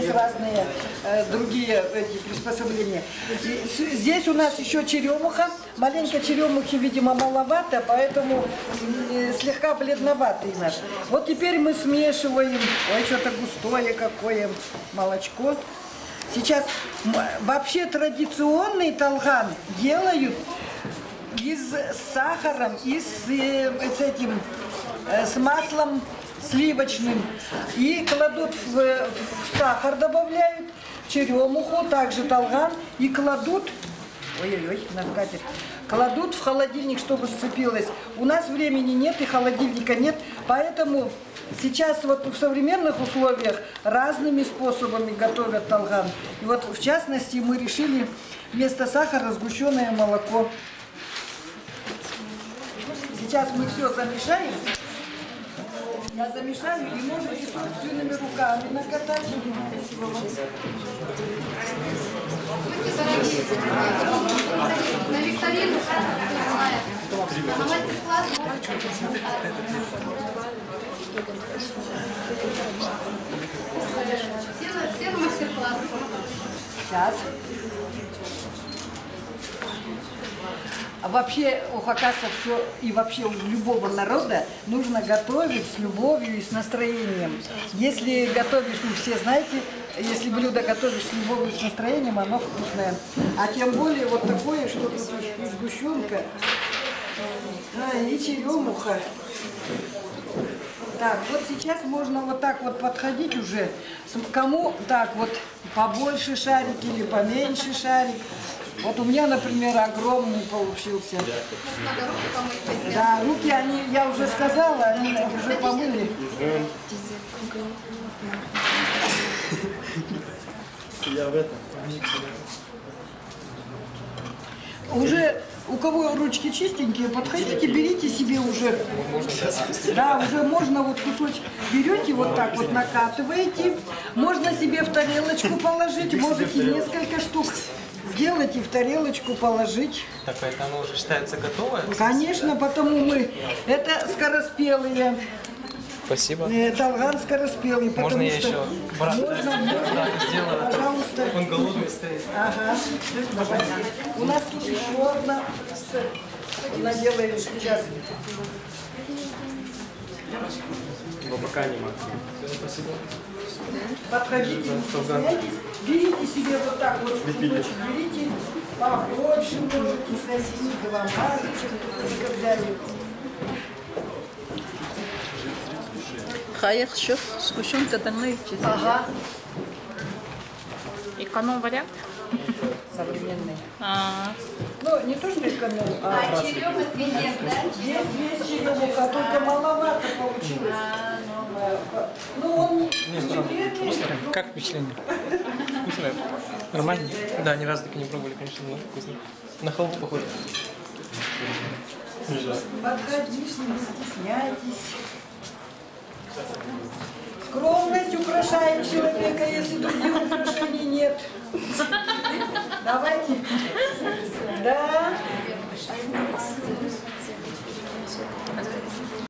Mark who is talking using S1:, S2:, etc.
S1: есть разные другие эти приспособления. Здесь у нас еще черемуха. Маленько черемухи, видимо, маловато, поэтому слегка бледноватый наш. Вот теперь мы смешиваем. Ой, что-то густое какое молочко. Сейчас вообще традиционный талган делают с сахаром и с маслом сливочным. И кладут в сахар, добавляют черемуху, также талган, и кладут, ой-ой-ой, на скатерть, кладут в холодильник, чтобы сцепилось. У нас времени нет и холодильника нет, поэтому сейчас вот в современных условиях разными способами готовят талган. И вот в частности мы решили вместо сахара сгущенное молоко. Сейчас мы все замешаем. Я замешаю и можете собственными руками накатать.
S2: На викторину, на мастер-класс. Все на мастер-класс.
S1: Сейчас. А вообще у хакасов все, и вообще у любого народа нужно готовить с любовью и с настроением. Если готовишь, вы все знаете, если блюдо готовишь с любовью и с настроением, оно вкусное. А тем более вот такое, что тут и сгущенка, и черемуха. Так, вот сейчас можно вот так вот подходить уже. Кому так вот побольше шарик или поменьше шарик. Вот у меня, например, огромный получился. Да, руки, они, я уже сказала, они уже помыли.
S3: Я в этом.
S1: Уже у кого ручки чистенькие, подходите, берите себе уже. Да, уже можно вот кусочек берете, вот так вот накатываете. Можно себе в тарелочку положить, можете несколько штук сделать и в тарелочку положить.
S3: Так, это оно уже считается готовое?
S1: Конечно, потому мы... Это скороспелые.
S3: Спасибо.
S1: Талган скороспелый.
S3: Можно я
S1: что...
S3: еще брат
S1: Можно,
S3: сделаю?
S1: пожалуйста.
S3: Он голодный стоит.
S1: Ага. У нас тут еще одна. Наделаем сейчас.
S3: Его пока не могу. Спасибо.
S1: Подходите, не стесняйтесь. Берите себе вот так вот кусочек, берите побольше, можете сносить, два маленьких, только взяли.
S4: Хаях, шеф, сгущенка данные.
S1: Ага.
S4: Эконом-вариант?
S1: Современный.
S4: Ну,
S1: не то, что эконом,
S2: А черемуха нет, да?
S1: Есть черемуха, только маловато получилось. Ну, он не
S3: Как впечатление? Вкусное? Нормально? Да, ни разу таки не пробовали, конечно, но вкусно. На халву похоже.
S1: подходите, не стесняйтесь. Скромность украшает человека, если других украшений нет. Давайте. Да.